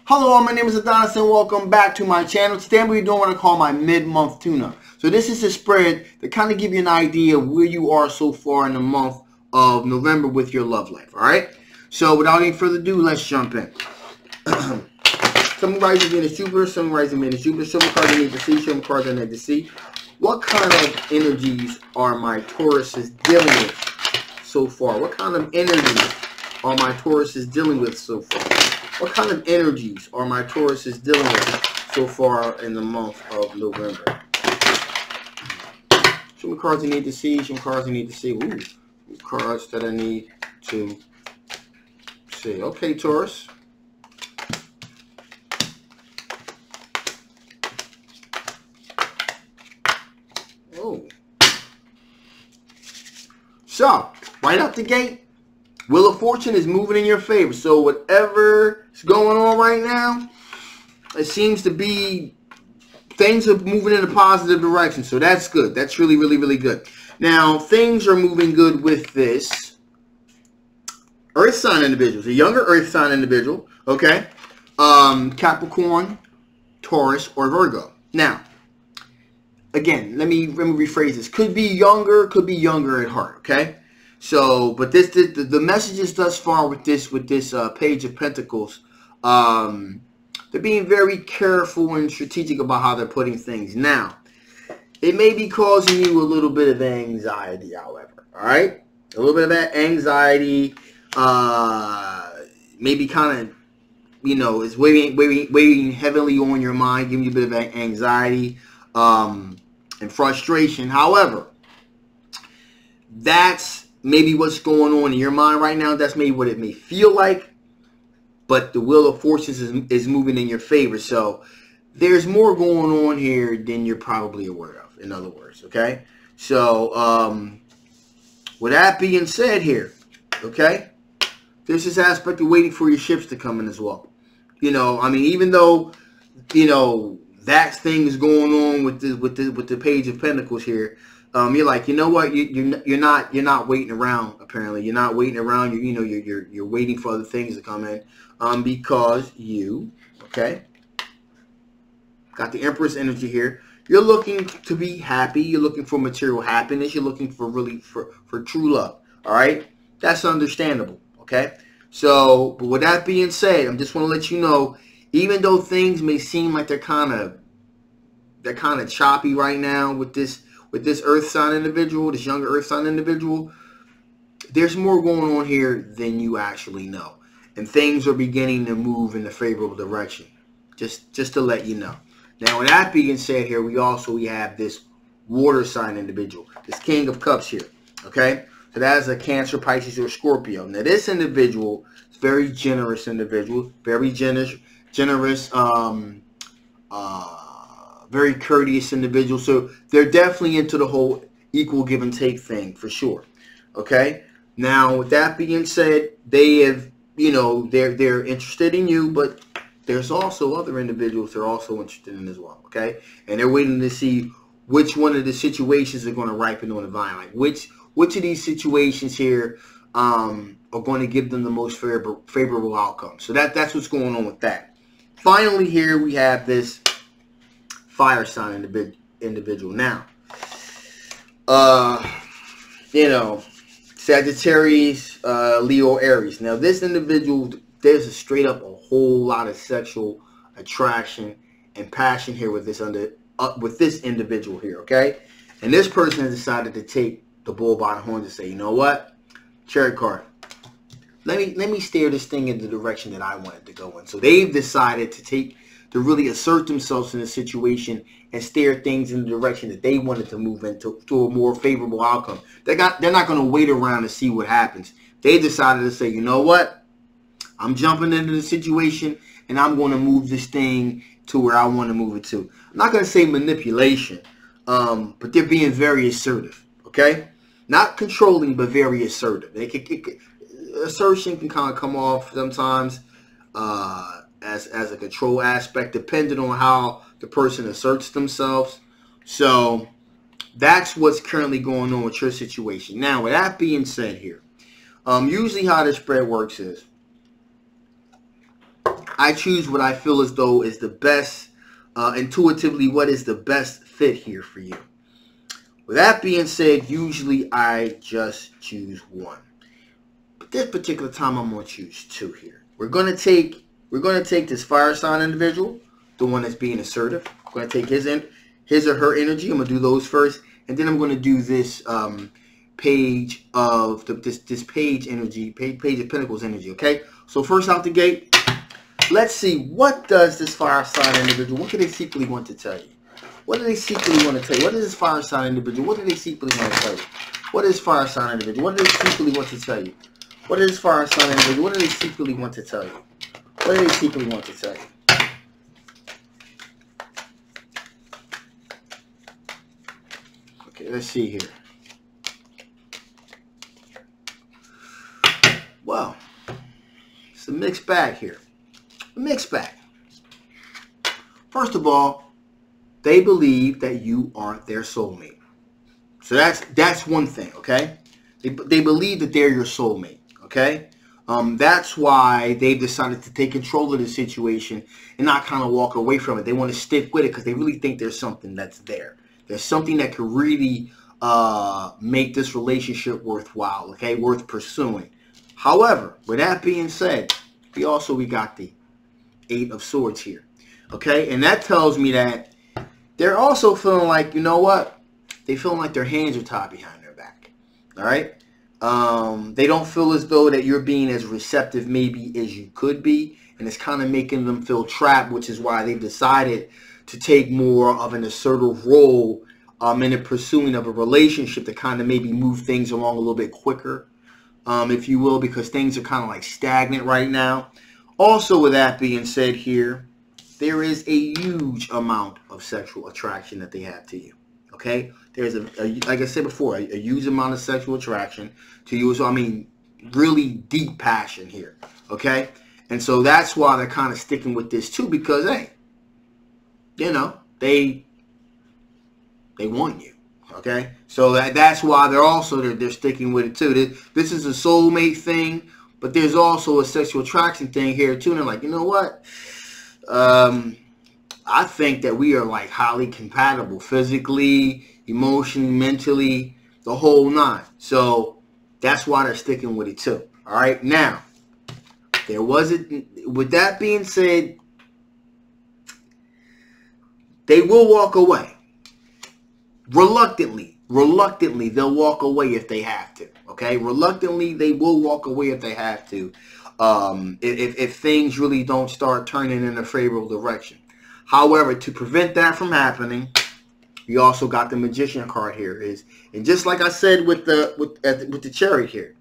Hello, my name is Adonis and welcome back to my channel. Today we're doing what I call my mid-month tune-up. So this is a spread to kind of give you an idea of where you are so far in the month of November with your love life. Alright? So without any further ado, let's jump in. Some rising in the super, some rising in the super, some cards I need to see, some cards I need to see. What kind of energies are my Tauruses dealing with so far? What kind of energies are my Tauruses dealing with so far? What kind of energies are my Tauruses dealing with so far in the month of November? Some cards I need to see, some cards I need to see. Ooh, cards that I need to see. Okay, Taurus. Oh. So, right out the gate, Wheel of Fortune is moving in your favor. So whatever is going on right now, it seems to be things are moving in a positive direction. So that's good. That's really, really, really good. Now, things are moving good with this Earth sign individual. A younger Earth sign individual, okay? Capricorn, Taurus, or Virgo. Now, again, let me rephrase this. Could be younger at heart, okay? So, but the messages thus far with this Page of Pentacles, they're being very careful and strategic about how they're putting things. Now, it may be causing you a little bit of anxiety, however. All right, a little bit of that anxiety, maybe kind of, you know, is weighing heavily on your mind, giving you a bit of anxiety and frustration. However, that's maybe what's going on in your mind right now. That's maybe what it may feel like. But the Wheel of Fortune is moving in your favor. So there's more going on here than you're probably aware of, in other words. Okay? So with that being said here, okay, there's this aspect of waiting for your ships to come in as well. You know, I mean, even though, you know, that thing is going on with the Page of Pentacles here, you're like, you know what? You're not waiting around. Apparently, you're not waiting around. You're waiting for other things to come in, because you, okay, got the Empress energy here. You're looking to be happy. You're looking for material happiness. You're looking for for true love. All right, that's understandable. Okay, so but with that being said, I just want to let you know, even though things may seem like they're kind of choppy right now with this Earth sign individual, this younger Earth sign individual, there's more going on here than you actually know. And things are beginning to move in a favorable direction. Just to let you know. Now, with that being said here, we have this water sign individual, this King of Cups here. Okay? So that is a Cancer, Pisces, or Scorpio. Now, this individual is a very generous individual, very generous, very courteous individual. So they're definitely into the whole equal give and take thing for sure. Okay. Now, with that being said, they have, you know, they're interested in you, but there's also other individuals they're also interested in as well. Okay. And they're waiting to see which one of the situations are going to ripen on the vine. Like which of these situations here are going to give them the most favorable outcome. So that's what's going on with that. Finally, here we have this fire sign individual. Now, you know, Sagittarius, Leo, Aries. Now, this individual, there's a straight up a whole lot of sexual attraction and passion here with this individual here. Okay, and this person has decided to take the bull by the horns and say, you know what, Chariot card, let me steer this thing in the direction that I want it to go in. So they've decided to really assert themselves in a situation and steer things in the direction that they wanted to move into, to a more favorable outcome. They're not going to wait around to see what happens. They decided to say, you know what? I'm jumping into the situation and I'm going to move this thing to where I want to move it to. I'm not going to say manipulation, but they're being very assertive, okay? Not controlling, but very assertive. Assertion can kind of come off sometimes as a control aspect, depending on how the person asserts themselves. So that's what's currently going on with your situation. Now, with that being said here, usually how this spread works is I choose what I feel as though is the best, intuitively, what is the best fit here for you. With that being said, usually I just choose one. But this particular time, I'm going to choose two here. We're going to take this fire sign individual, the one that's being assertive. I'm going to take his or her energy. I'm going to do those first, and then I'm going to do this page of this page energy, page of Pentacles energy. Okay. So first out the gate, let's see, what does this fire sign individual? What do they secretly want to tell you? What do they secretly want to tell you? What is this fire sign individual? What do they secretly want to tell you? What is fire sign individual? What do they secretly want to tell you? What is fire sign individual? What do they secretly want to tell you? What do they secretly want to tell you? Okay, let's see here. Well, it's a mixed bag here. A mixed bag. First of all, they believe that you aren't their soulmate. So that's one thing, okay? They believe that they're your soulmate, okay? That's why they've decided to take control of the situation and not kind of walk away from it. They want to stick with it because they really think there's something that's there. There's something that could really make this relationship worthwhile, okay? Worth pursuing. However, with that being said, we got the 8 of Swords here, okay? And that tells me that they're also feeling like, you know what? They feel like their hands are tied behind their back. All right? They don't feel as though that you're being as receptive maybe as you could be. And it's kind of making them feel trapped, which is why they've decided to take more of an assertive role in the pursuing of a relationship to kind of maybe move things along a little bit quicker, if you will, because things are kind of like stagnant right now. Also, with that being said here, there is a huge amount of sexual attraction that they have to you, okay? There's like I said before, a huge amount of sexual attraction to you. So, I mean, really deep passion here, okay? And so that's why they're kind of sticking with this too, because, hey, you know, they want you, okay? So that's why they're sticking with it too. This is a soulmate thing, but there's also a sexual attraction thing here too. And they're like, you know what? I think that we are like highly compatible physically, emotionally, mentally, the whole nine. So that's why they're sticking with it too. All right. Now, with that being said, they will walk away. Reluctantly, they'll walk away if they have to. Okay. Reluctantly, they will walk away if they have to. If things really don't start turning in a favorable direction. However, to prevent that from happening, we also got the Magician card here. And just like I said with the Chariot here,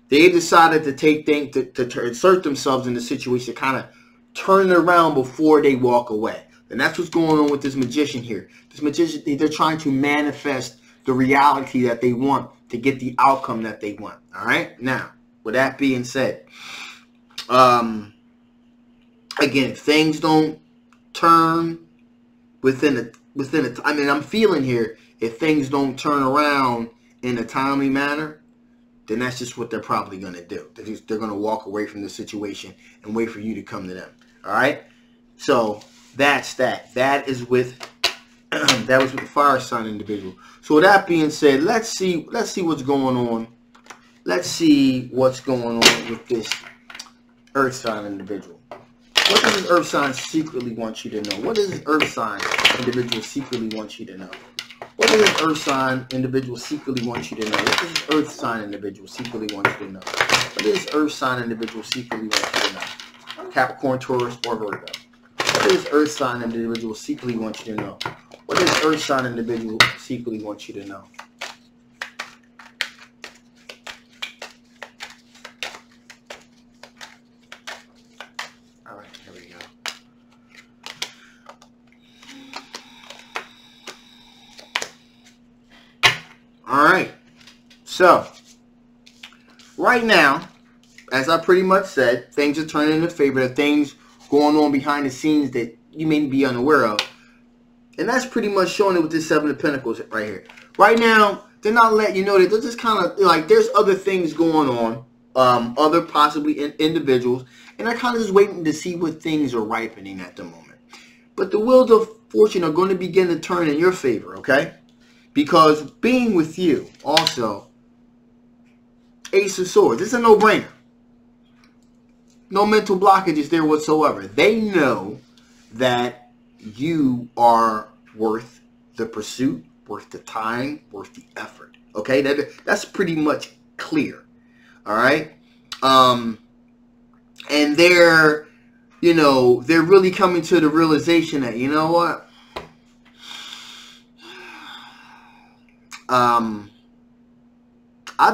they decided to take things to insert themselves in the situation, kind of turn it around before they walk away. And that's what's going on with this Magician here. This Magician, they're trying to manifest the reality that they want to get the outcome that they want. All right. Now, with that being said, again, if things don't turn within a, I mean, I'm feeling here, if things don't turn around in a timely manner, then that's just what they're probably going to do. They're going to walk away from the situation and wait for you to come to them. All right. So that's that. That is with that was with the fire sign individual. So with that being said, let's see what's going on. Let's see what's going on with this earth sign individual. What does this earth sign secretly want you to know? What does this earth sign individual secretly want you to know? What does this earth sign individual secretly want you to know? What does this earth sign individual secretly want you to know? What does this earth sign individual secretly want you to know? Capricorn, Taurus, or Virgo. What does this earth sign individual secretly want you to know? What does this earth sign individual secretly want you to know? All right, here we go. All right. So, right now, as I pretty much said, things are turning in the favor. There are things going on behind the scenes that you may be unaware of. And that's pretty much showing it with this Seven of Pentacles right here. Right now, they're not letting you know that they're just kind of like there's other things going on, other possibly individuals, and they're kind of just waiting to see what things are ripening at the moment. But the wheels of fortune are going to begin to turn in your favor, okay? Because being with you, also, Ace of Swords, it's a no-brainer. No mental blockages there whatsoever. They know that you are worth the pursuit, worth the time, worth the effort. Okay, that's pretty much clear. All right, and they're, they're really coming to the realization that, you know what, I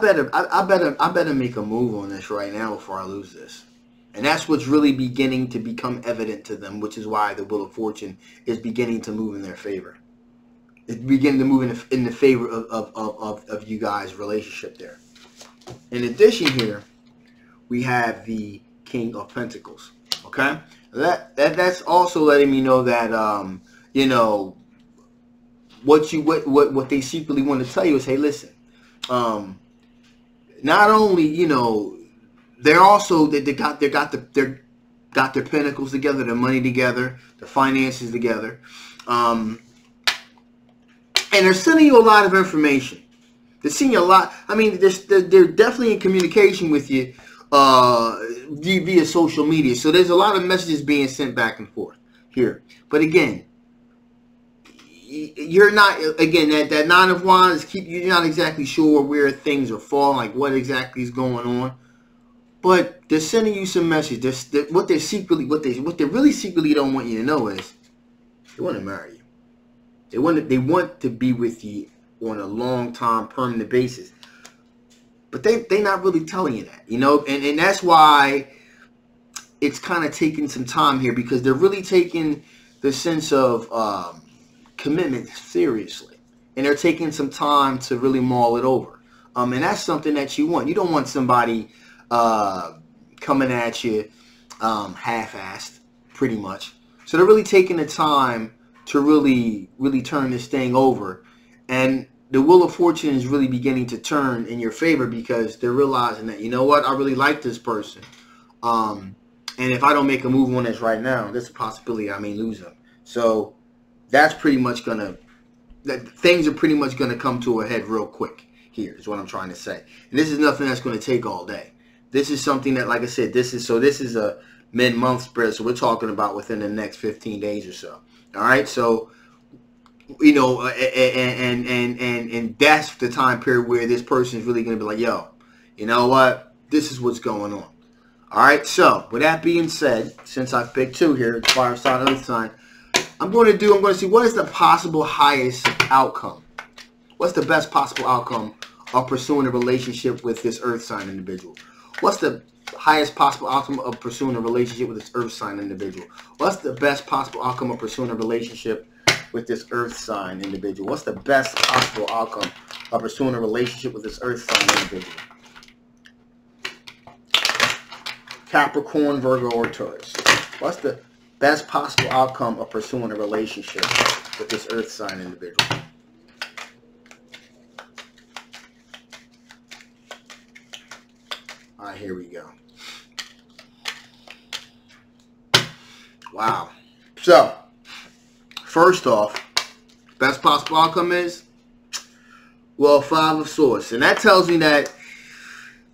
better make a move on this right now before I lose this. And that's what's really beginning to become evident to them, which is why the Wheel of Fortune is beginning to move in their favor. It's beginning to move in the favor of you guys' relationship there. In addition here, we have the King of Pentacles. Okay? That's also letting me know that, what they secretly want to tell you is, hey, listen, not only, they're also, they got their pentacles together, their money together, their finances together, and they're sending you a lot of information. They're seeing you a lot. I mean, they're definitely in communication with you via social media. So there's a lot of messages being sent back and forth here. But again, you're not, again, that Nine of Wands, you're not exactly sure where things are falling, like what exactly is going on. But they're sending you some message. What they really secretly don't want you to know is they want to marry you. They want to be with you on a long-time, permanent basis. But they're not really telling you that, and that's why it's kind of taking some time here, because they're really taking the sense of commitment seriously, and they're taking some time to really mull it over. And that's something that you want. You don't want somebody coming at you half-assed, pretty much. So they're really taking the time to really turn this thing over, and the Wheel of Fortune is really beginning to turn in your favor, because they're realizing that, you know what, I really like this person, and if I don't make a move on this right now, there's a possibility I may lose them. So that's pretty much things are pretty much gonna come to a head real quick. Here is what I'm trying to say. And this is nothing that's going to take all day. This is something that, like I said, this is a mid-month spread, so we're talking about within the next 15 days or so. All right, so and that's the time period where this person is really going to be like, yo, you know what? This is what's going on. All right, so with that being said, since I picked two here, fire sign, earth sign, I'm going to see what is the possible highest outcome. What's the best possible outcome of pursuing a relationship with this earth sign individual? What's the highest possible outcome of pursuing a relationship with this earth sign individual? What's the best possible outcome of pursuing a relationship with this earth sign individual? What's the best possible outcome of pursuing a relationship with this earth sign individual? Capricorn, Virgo, or Taurus. What's the best possible outcome of pursuing a relationship with this earth sign individual? All right, here we go. Wow. So, first off, best possible outcome is, well, Five of Swords. And that tells me that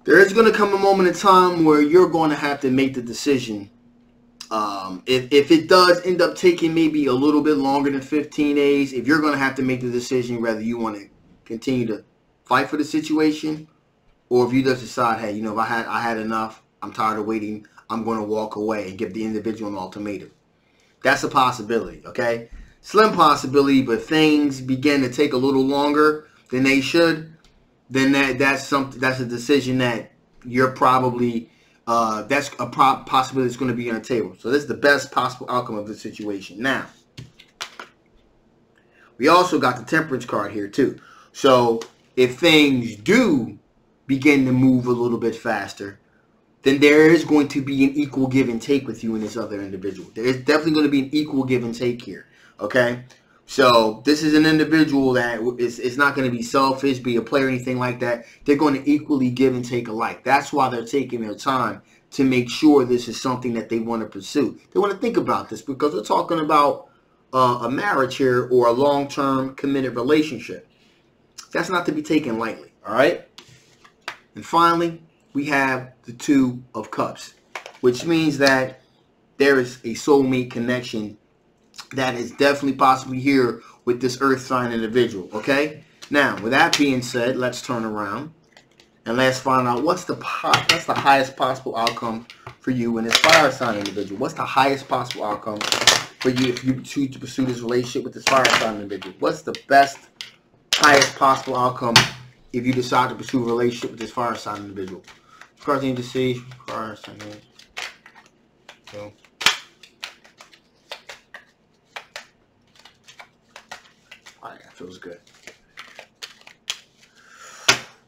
there is going to come a moment in time where you're going to have to make the decision. If it does end up taking maybe a little bit longer than 15 days, if you're going to have to make the decision whether you want to continue to fight for the situation, or if you just decide, hey, if I had enough, I'm tired of waiting, I'm going to walk away and give the individual an ultimatum. That's a possibility, okay? Slim possibility, but things begin to take a little longer than they should, then that's a decision that you're probably that's a possibility that's going to be on the table. So this is the best possible outcome of the situation. Now, we also got the Temperance card here too. So if things do begin to move a little bit faster, then there is going to be an equal give and take with you and this other individual. There is definitely going to be an equal give and take here. Okay? So this is an individual that is not going to be selfish, be a player, or anything like that. They're going to equally give and take alike. That's why they're taking their time to make sure this is something that they want to pursue. They want to think about this because we're talking about a marriage here or a long-term committed relationship. That's not to be taken lightly, all right? And finally, we have the Two of Cups, which means that there is a soulmate connection that is definitely possibly here with this earth sign individual, okay? Now, with that being said, let's turn around and let's find out what's the highest possible outcome for you and this fire sign individual. What's the highest possible outcome for you if you choose to pursue this relationship with this fire sign individual? What's the best, highest possible outcome if you decide to pursue a relationship with this fire sign individual? Cards need to see. Fire sign. So. Alright, that feels good.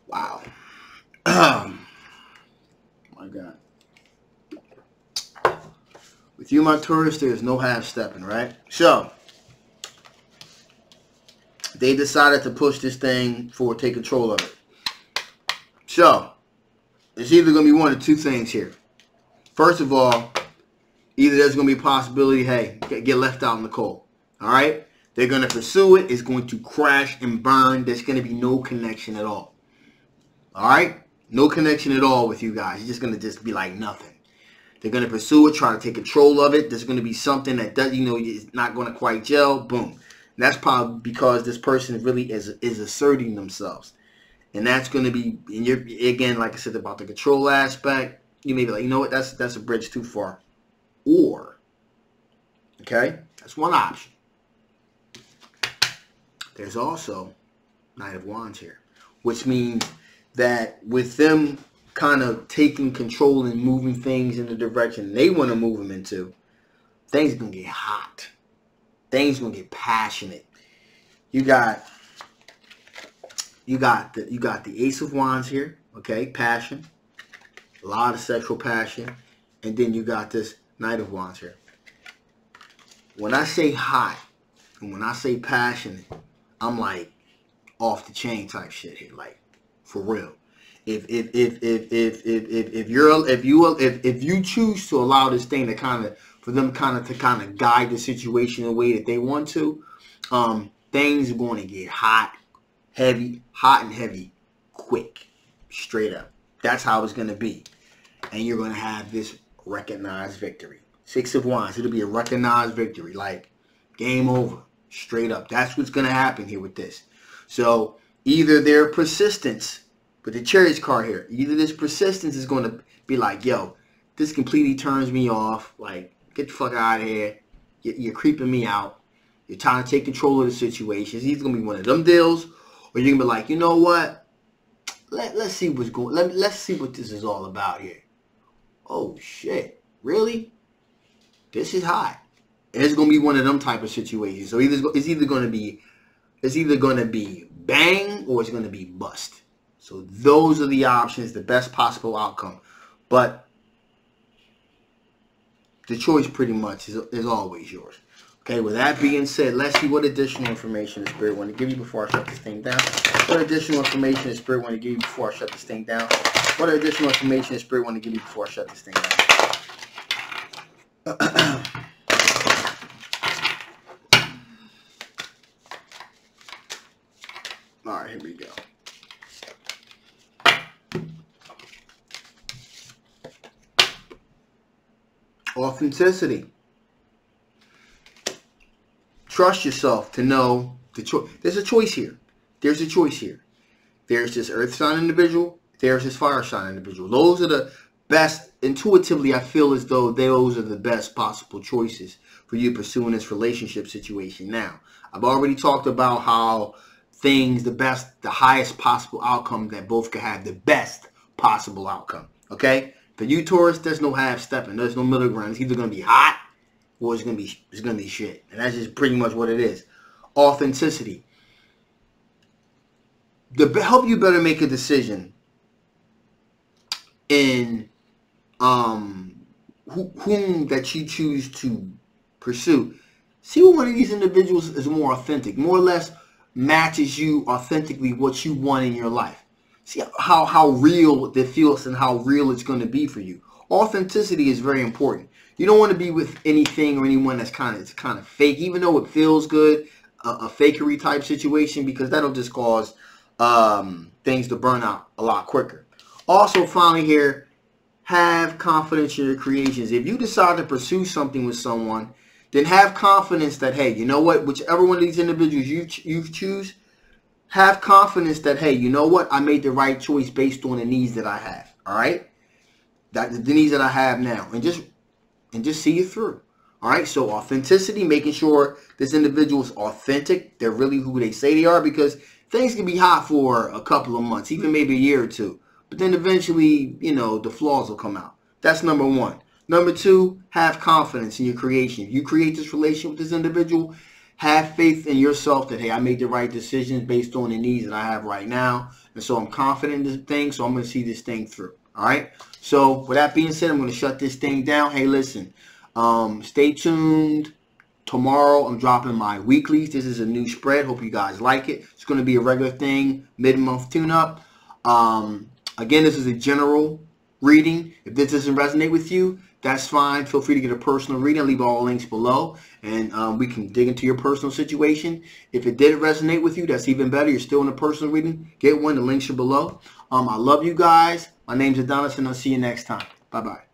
Wow. My God. With you, my Taurus, there's no half-stepping, right? So, they decided to push this thing forward, take control of it. So, it's either going to be one of two things here. First of all, either there's going to be a possibility, hey, get left out in the cold. All right? They're going to pursue it. It's going to crash and burn. There's going to be no connection at all. All right? No connection at all with you guys. It's just going to just be like nothing. They're going to pursue it, try to take control of it. There's going to be something that does, is not going to quite gel. Boom. And that's probably because this person really is asserting themselves. And that's going to be, and you're, again, like I said about the control aspect, you may be like, you know what, that's a bridge too far. Or, okay, that's one option. There's also Knight of Wands here, which means that with them kind of taking control and moving things in the direction they want to move them into, things are going to get hot. Things are going to get passionate. You got the Ace of Wands here, okay? Passion. A lot of sexual passion. And then you got this Knight of Wands here. When I say hot and when I say passionate, I'm like off the chain type shit here, like for real. If you choose to allow this thing to for them to guide the situation in a way that they want to, things are going to get hot and heavy, quick, straight up. That's how it's going to be. And you're going to have this recognized victory. Six of Wands, it'll be a recognized victory. Like, game over, straight up. That's what's going to happen here with this. So, either their persistence, with the Chariot card here, either this persistence is going to be like, yo, this completely turns me off. Like, get the fuck out of here. You're creeping me out. You're trying to take control of the situation. It's either going to be one of them deals, or you're going to be like, you know what? Let's see what's going. Let's see what this is all about here. Oh shit! Really? This is hot. And it's going to be one of them type of situations. So it's either going to be bang or it's going to be bust. So those are the options, the best possible outcome. But the choice pretty much is always yours. Okay, with that being said, let's see what additional information the Spirit want to give you before I shut this thing down. What additional information the Spirit want to give you before I shut this thing down? What additional information the Spirit want to give you before I shut this thing down? All right, here we go. Authenticity. Trust yourself to know the choice. There's a choice here. There's a choice here. There's this earth sign individual. There's this fire sign individual. Those are the best. Intuitively, I feel as though those are the best possible choices for you pursuing this relationship situation. Now, I've already talked about how the highest possible outcome that both can have the best possible outcome. Okay? For you, Taurus, there's no half-stepping. There's no middle ground. It's either going to be hot or it's going to be shit. And that's just pretty much what it is. Authenticity. To help you better make a decision in whom that you choose to pursue, see what one of these individuals is more authentic, more or less matches you authentically what you want in your life. See how real it feels and how real it's going to be for you. authenticity is very important. You don't want to be with anything or anyone that's kind of fake, even though it feels good, a fakery type situation, because that'll just cause things to burn out a lot quicker. Also, finally here, have confidence in your creations. If you decide to pursue something with someone, then have confidence that, hey, you know what, whichever one of these individuals you choose, have confidence that, hey, you know what, I made the right choice based on the needs that I have. All right, the needs that I have now, and just see it through. All right, so authenticity, making sure this individual is authentic, they're really who they say they are, because things can be hot for a couple of months, even maybe a year or two, but then eventually, you know, the flaws will come out. That's number one. Number two, have confidence in your creation. If you create this relationship with this individual, have faith in yourself that, hey, I made the right decisions based on the needs that I have right now. And so I'm confident in this thing, so I'm going to see this thing through. All right? So with that being said, I'm going to shut this thing down. Hey, listen, stay tuned. Tomorrow, I'm dropping my weeklies. This is a new spread. Hope you guys like it. It's going to be a regular thing, mid-month tune-up. Again, this is a general reading. If this doesn't resonate with you, that's fine. Feel free to get a personal reading. I'll leave all the links below, and we can dig into your personal situation. If it did resonate with you, that's even better. You're still in a personal reading, get one. The links are below. I love you guys. My name's Adonis, and I'll see you next time. Bye-bye.